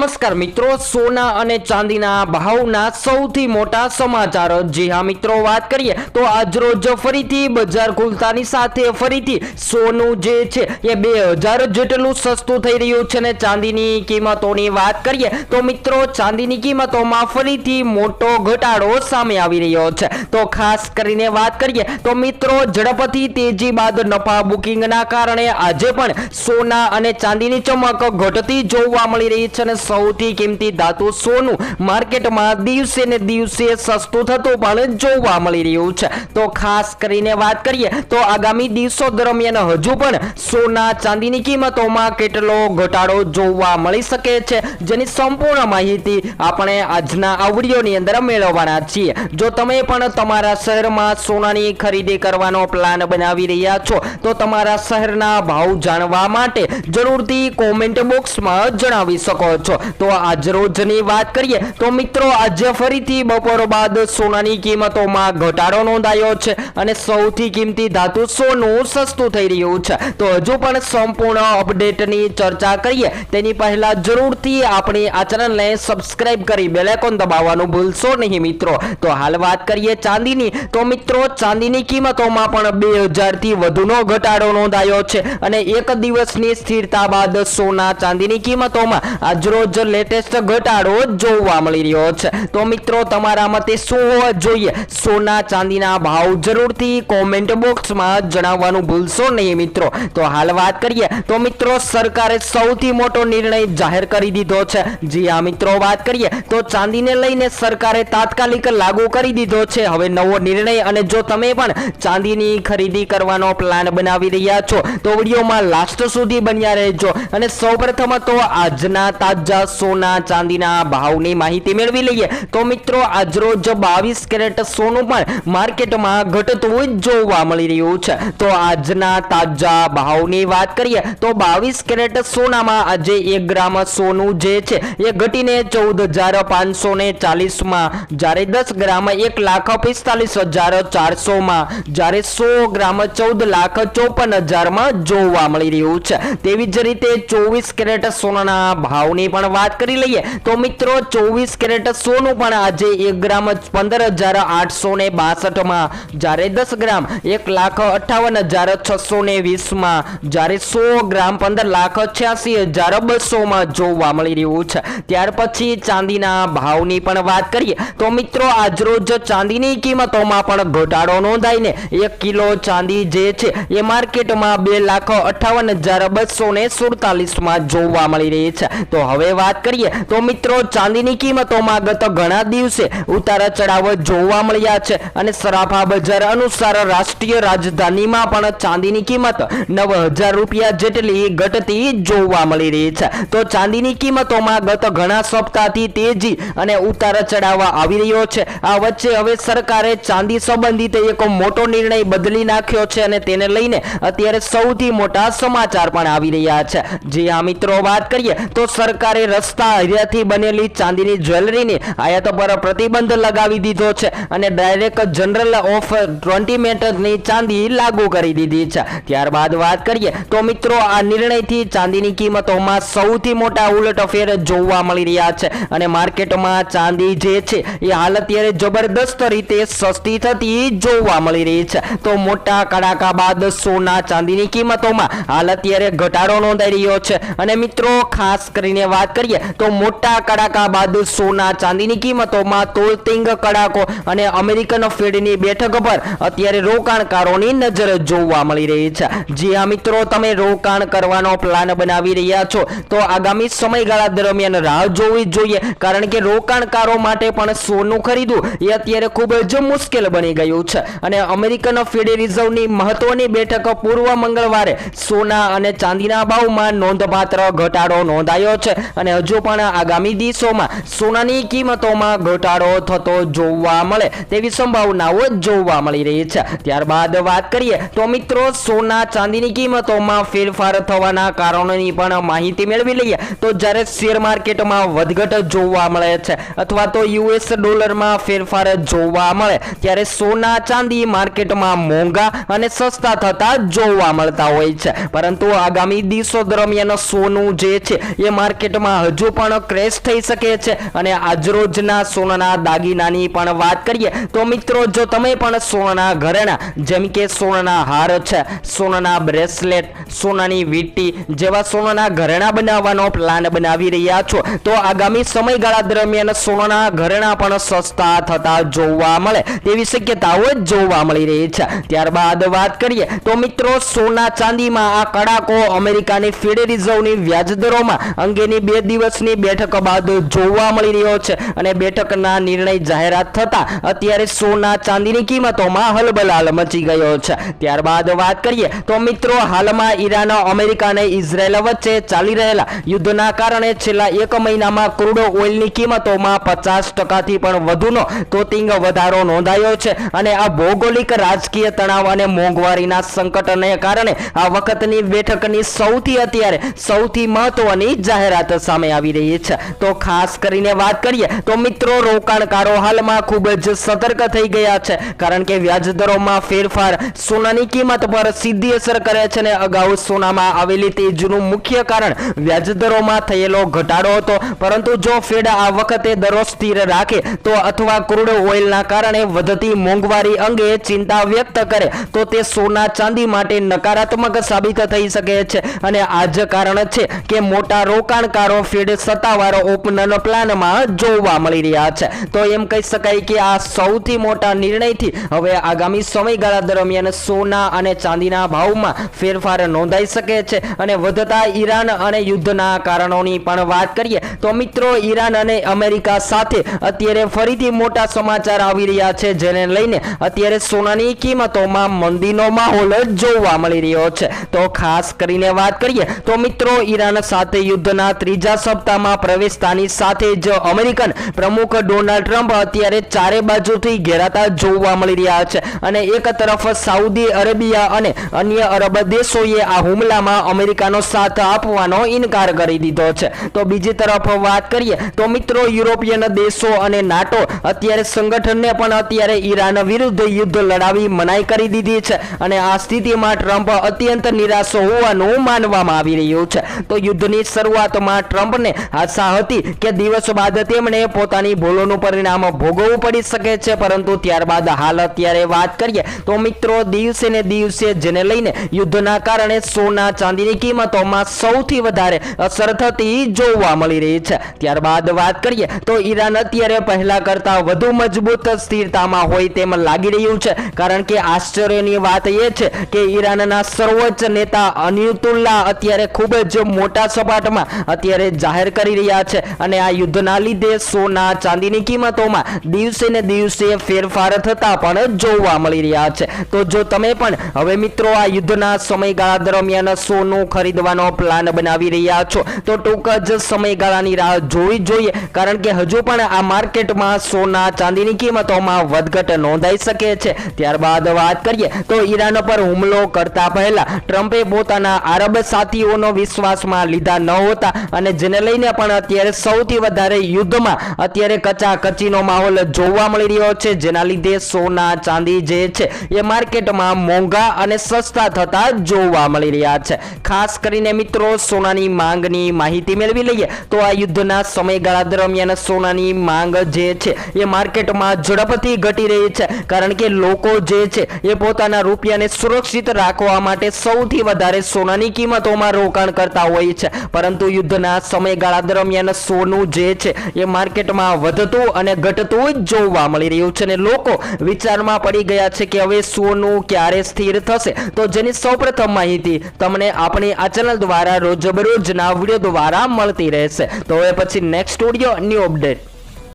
નમસ્કાર મિત્રો, સોના અને ચાંદીના ભાવના સૌથી મોટા સમાચાર। જી હા મિત્રો, વાત કરીએ તો આજરોજ ફરીથી બજાર ખુલતાની સાથે ફરીથી સોનું જે છે એ 2000 જેટલું સસ્તું થઈ રહ્યું છે અને ચાંદીની કિંમતોની વાત કરીએ તો મિત્રો ચાંદીની કિંમતોમાં ફરીથી મોટો ઘટાડો સામે આવી રહ્યો છે। તો ખાસ કરીને વાત કરીએ તો મિત્રો ઝડપથી તેજી બાદ નફા બુકિંગના કારણે આજે પણ સોના અને ચાંદીની ચમક ઘટતી જોવા મળી રહી છે અને સૌથી કિંમતી ધાતુ સોનું માર્કેટમાં દિવસે ને દિવસે સસ્તું થતું પણ જોવા મળી રહ્યું છે। તો ખાસ કરીને વાત કરીએ તો આગામી દિવસો દરમિયાન હજુ પણ સોના ચાંદીની કિંમતોમાં કેટલો ઘટાડો જોવા મળી શકે છે, જેની સંપૂર્ણ માહિતી આપણે આજના આ વિડીયોની અંદર મેળવવાના છીએ। જો તમે પણ તમારા શહેરમાં સોનાની ખરીદી કરવાનો પ્લાન બનાવી રહ્યા છો તો તમારા શહેરના ભાવ જાણવા માટે જરૂરથી કોમેન્ટ બોક્સમાં જણાવી શકો છો। તો આજ રોજની વાત કરીએ તો મિત્રો આજે ફરીથી બપોર બાદ સોનાની કિંમતોમાં ઘટાડો નોંધાયો છે અને સૌથી કિંમતી ધાતુ સોનું સસ્તું થઈ રહ્યું છે। તો હજુ પણ સંપૂર્ણ અપડેટની ચર્ચા કરીએ તેની પહેલા જરૂરથી આપણી આ ચેનલને સબસ્ક્રાઇબ કરી બેલ આઇકોન દબાવવાનું ભૂલશો નહીં મિત્રો। તો હાલ વાત કરીએ ચાંદીની તો મિત્રો ચાંદીની કિંમતોમાં પણ 2000 થી વધુનો ઘટાડો નોંધાયો છે અને એક દિવસની સ્થિરતા બાદ સોના ચાંદીની કિંમતોમાં આજરોજ લેટેસ્ટ ઘટાડો જોવા મળી રહ્યો છે। તો મિત્રો તમારા મતે શું હોવા જોઈએ સોના ચાંદીના ભાવ જરૂરથી કોમેન્ટ બોક્સમાં જણાવવાનું ભૂલશો નહીં મિત્રો। તો હાલ વાત કરીએ તો મિત્રો સરકારે સૌથી મોટો નિર્ણય જાહેર કરી દીધો છે। જી હા મિત્રો, વાત કરીએ તો ચાંદીને લઈને સરકારે તાત્કાલિક લાગુ કરી દીધો છે હવે નવો નિર્ણય। અને જો તમે પણ ચાંદીની ખરીદી કરવાનો પ્લાન બનાવી રહ્યા છો તો વિડીયોમાં લાસ્ટ સુધી બન્યા રહેજો અને સૌપ્રથમ તો આજના તાજા સોના ચાંદીના ભાવની માહિતી મેળવી લઈએ। તો મિત્રો આજરોજ 22 કેરેટ સોનું પણ માર્કેટમાં ઘટતું જોવા મળી રહ્યું છે। તો આજના તાજા ભાવની વાત કરીએ તો 22 કેરેટ સોનામાં આજે 1 ગ્રામ સોનું જે છે એ ઘટીને 14,540 માં, જ્યારે 10 ગ્રામ 1,45,400 માં, જ્યારે 100 ગ્રામ 14,54,000 માં જોવા મળી રહ્યું છે। તેવી જ રીતે 24 કેરેટ સોનાના ભાવની પણ વાત કરી લઈએ તો મિત્રો 24 કેરેટ સોનું પણ આજે 1 ગ્રામ 15,862 માં, જ્યારે 10 ગ્રામ 1,58,620 માં, જ્યારે 100 ગ્રામ 15,86,200 માં જોવા મળી રહ્યું છે। ત્યાર પછી ચાંદીના ભાવની પણ વાત કરીએ તો મિત્રો આજરોજ ચાંદીની કિંમતોમાં પણ ઘટાડો નોંધાઈને 1 કિલો ચાંદી જે છે એ માર્કેટમાં 2,58,247 માં જોવા મળી રહી છે। તો હવે વાત કરીએ તો મિત્રો ચાંદીની કિંમતોમાં ગત ઘણા દિવસે ઉતાર ચઢાવ જોવા મળ્યા છે અને સરાફા બજાર અનુસાર રાષ્ટ્રીય રાજધાનીમાં પણ ચાંદીની કિંમત 9,000 રૂપિયા જેટલી ઘટતી જોવા મળી રહી છે। તો ચાંદીની કિંમતોમાં ગત ઘણા સપ્તાહથી તેજી અને ઉતાર ચઢાવ આવી રહ્યો છે। આ વચ્ચે હવે સરકારે ચાંદી સંબંધિત એક મોટો નિર્ણય બદલી નાખ્યો છે અને તેને લઈને અત્યારે સૌથી મોટા સમાચાર પણ આવી રહ્યા છે। જી હા મિત્રો, વાત કરીએ તો સરકારે રસ્તા હીરાથી બનેલી ચાંદીની જ્વેલરીની આયાત પર પ્રતિબંધ લગાવી દીધો છે અને ડાયરેક્ટ જનરલ ઓફ 20 મેટરની ચાંદી લાગુ કરી દીધી છે। ત્યારબાદ વાત કરીએ તો મિત્રો આ નિર્ણયથી ચાંદીની કિંમતોમાં સૌથી મોટા ઉલટફેર જોવા મળી રહ્યા છે અને માર્કેટમાં ચાંદી જે છે એ હાલ અત્યારે જબરદસ્ત રીતે સસ્તી થતી જોવા મળી રહી છે। તો મોટા કડાકા બાદ સોના ચાંદીની કિંમતોમાં હાલ અત્યારે ઘટાડો નોંધાઈ રહ્યો છે અને મિત્રો ખાસ કરીને વાત કરીએ તો મોટા કડાકા બાદ સોના ચાંદીની કિંમતોમાં તોલતિંગ કડાકો અને અમેરિકન ફેડની બેઠક પર અત્યારે રોકાણકારોની નજર જોવા મળી રહી છે। જી હા મિત્રો, તમે રોકાણ કરવાનો પ્લાન બનાવી રહ્યા છો તો આગામી સમયગાળા દરમિયાન રાહ જોવી જોઈએ, કારણ કે રોકાણકારો માટે પણ સોનું ખરીદવું એ અત્યારે ખૂબ જ મુશ્કેલ બની ગયું છે અને અમેરિકન ફેડરલ રિઝર્વની મહત્વની બેઠક પૂર્વ મંગળવારે સોના અને ચાંદીના ભાવમાં નોંધપાત્ર ઘટાડો નોંધાયો છે અને હજુ પણ આગામી દિવસોમાં સોનાની કિંમતોમાં ઘટાડો થતો જોવા મળે તેવી સંભાવનાઓ જોવા મળી રહી છે। ત્યારબાદ વાત કરીએ તો મિત્રો સોના ચાંદીની કિંમતોમાં ફેરફાર થવાના કારણોની પણ માહિતી મેળવી લઈએ તો જ્યારે શેર માર્કેટમાં વધઘટ જોવા મળે છે અથવા તો US ડોલરમાં ફેરફાર જોવા મળે ત્યારે સોના ચાંદી માર્કેટમાં મોંઘા અને સસ્તા થતા જોવા મળતા હોય છે, પરંતુ આગામી દિવસો દરમિયાન સોનું જે છે એ માર્કેટમાં બજારમાં હજુ પણ ક્રેશ થઈ શકે છે। અને આજરોજના સોનાના દાગીનાની પણ વાત કરીએ તો મિત્રો જો તમે પણ સોનાના ઘરેણા જેમ કે સોનાના હાર છે, સોનાના બ્રેસલેટ, સોનાની વીંટી જેવા સોનાના ઘરેણા બનાવવાનો પ્લાન બનાવી રહ્યા છો તો આગામી સમયગાળા દરમિયાન સોનાના ઘરેણા પણ સસ્તા થતા જોવા મળે તેવી શક્યતાઓ જોવા મળી રહી છે। ત્યારબાદ વાત કરીએ તો મિત્રો સોના ચાંદીમાં આ કડાકો અમેરિકાની ફેડરલ રિઝર્વની વ્યાજદરોમાં અંગેની 2 દિવસની બેઠક બાદ જોવા મળી રહ્યો છે। અને બેઠકના નિર્ણય જાહેરાત થતા અત્યારે સોના ચાંદીની કિંમતોમાં હલબલાલ મચી ગયો છે। ત્યારબાદ વાત કરીએ તો મિત્રો હાલમાં ઈરાન, અમેરિકા અને ઇઝરાયલ વચ્ચે ચાલી રહેલા યુદ્ધના કારણે છેલ્લા 1 મહિનામાં ક્રૂડ ઓઇલની કિંમતોમાં 50% થી પણ વધુનો તોતિંગ વધારો નોંધાયો છે। અને આ ભૌગોલિક, રાજકીય તણાવ અને મોંઘવારીના સંકટને કારણે આ વખતની બેઠકની સૌથી મહત્વની જાહેરાત સામે આવી રહી છે। તો ખાસ કરીને વાત કરીએ તો મિત્રો રોકાણકારો હાલમાં ખૂબ જ સતર્ક થઈ ગયા છે કારણ કે વ્યાજદરોમાં ફેરફાર સોનાની કિંમત પર સીધી અસર કરે છે। અને અગાઉ સોનામાં આવેલી તેજીનું મુખ્ય કારણ વ્યાજદરોમાં થયેલો ઘટાડો હતો, પરંતુ જો ફેડ આ વખતે દરો સ્થિર રાખે તો અથવા ક્રૂડ ઓઇલના કારણે વધતી મોંઘવારી અંગે ચિંતા વ્યક્ત કરે તો તે સોના ચાંદી માટે નકારાત્મક સાબિત થઈ શકે છે। અને આ જ કારણ છે કે મોટા રોકાણકારો ફેડ સત્તાવાર ઓપનર પ્લાનમાં જોવા મળી રહ્યા છે। તો એમ કહી શકાય કે આ સૌથી મોટા નિર્ણયથી હવે આગામી સમયગાળા દરમિયાન સોના અને ચાંદીના ભાવમાં ફેરફાર નોંધાઈ શકે છે। અને વધતા ઈરાન અને યુદ્ધના કારણોની પણ વાત કરીએ તો મિત્રો ઈરાન અને અમેરિકા સાથે અત્યારે ફરીથી મોટા સમાચાર આવી રહ્યા છે જેને લઈને અત્યારે સોનાની કિંમતોમાં મંદીનો માહોલ જોવા મળી રહ્યો છે। તો ખાસ કરીને વાત કરીએ તો મિત્રો ઈરાન સાથે યુદ્ધના 3જા સપ્તાહમાં પ્રવેશતાની સાથે જ અમેરિકન પ્રમુખ ડોનાલ્ડ ટ્રમ્પ અત્યારે ચારે બાજુથી ઘેરાતા જોવા મળી રહ્યા છે। અને એક તરફ સાઉદી અરેબિયા અને અન્ય અરબ દેશોએ આ હુમલામાં અમેરિકાનો સાથ આપવાનો ઇનકાર કરી દીધો છે તો બીજી તરફ વાત કરીએ તો મિત્રો યુરોપિયન દેશો અને નાટો અત્યારે સંગઠનને પણ અત્યારે ઈરાન વિરુદ્ધ યુદ્ધ લડાવી મનાઈ કરી દીધી છે। અને આ સ્થિતિમાં ટ્રમ્પ અત્યંત નિરાશ હોવાનું માનવામાં આવી રહ્યું છે। તો યુદ્ધની શરૂઆતમાં ટ્રમ્પને આશા હતી કે દિવસ બાદ તેમણે પોતાની ભૂલોનું પરિણામ ભોગવવું પડી શકે છે, પરંતુ ત્યારબાદ હાલ અત્યારે વાત કરીએ તો મિત્રો દિવસે ને દિવસે જેને લઈને યુદ્ધના કારણે સોના ચાંદીની કિંમતોમાં સૌથી વધારે અસર થતી જોવા મળી રહી છે। ત્યારબાદ વાત કરીએ તો ઈરાન અત્યારે પહેલા કરતા વધુ મજબૂત સ્થિરતામાં હોય તેમ લાગી રહ્યું છે કારણ કે આશ્ચર્યની વાત એ છે કે ઈરાનના સર્વોચ્ચ નેતા અનિયતુલ્લાહ અત્યારે ખૂબ જ મોટા સપાટમાં અત્યારે જાહેર કરી રહ્યા છે। અને આ યુદ્ધના લીધે સોના ચાંદીની કિંમતોમાં દિવસે ને દિવસે ફેરફાર થતા પણ જોવા મળી રહ્યા છે। તો જો તમે પણ હવે મિત્રો આ યુદ્ધના સમયગાળા દરમિયાન સોનું ખરીદવાનો પ્લાન બનાવી રહ્યા છો તો ટૂંક જ સમયગાળાની રાહ જોવી જોઈએ કારણ કે હજુ પણ આ માર્કેટમાં સોના ચાંદીની કિંમતોમાં વધઘટ નોંધાઈ શકે છે। ત્યારબાદ વાત કરીએ તો ઈરાન પર હુમલો કરતા પહેલા ટ્રમ્પે પોતાના આરબ સાથીઓનો વિશ્વાસમાં લીધા ન હોતા અને જેને લઈને પણ અત્યારે સૌથી વધારે યુદ્ધમાં અત્યારે કચાકચીનો માહોલ જોવા મળી રહ્યો છે, જેના લીધે સોના ચાંદી જે છે એ માર્કેટમાં મોંઘા અને સસ્તા થતા જોવા મળી રહ્યા છે। ખાસ કરીને મિત્રો સોનાની માંગની માહિતી મેળવી લઈએ તો આ યુદ્ધના સમયગાળા દરમિયાન સોનાની માંગ જે છે એ માર્કેટમાં ઝડપથી ઘટી રહી છે કારણ કે લોકો જે છે એ પોતાના રૂપિયાને સુરક્ષિત રાખવા માટે સૌથી વધારે સોનાની કિંમતોમાં રોકાણ કરતા હોય છે, પરંતુ યુદ્ધના સમયગાળા દરમિયાન સોનું જે છે એ માર્કેટમાં વધતું અને ઘટતું જોવા મળી રહ્યું છે અને લોકો વિચારમાં પડી ગયા છે કે હવે સોનું ક્યારે સ્થિર થશે। તો જેની સૌપ્રથમ માહિતી તમને આપણી આ ચેનલ દ્વારા રોજબરોજના વિડીયો દ્વારા મળતી રહેશે। તો હવે પછી નેક્સ્ટ વિડીયો ન્યૂ અપડેટ।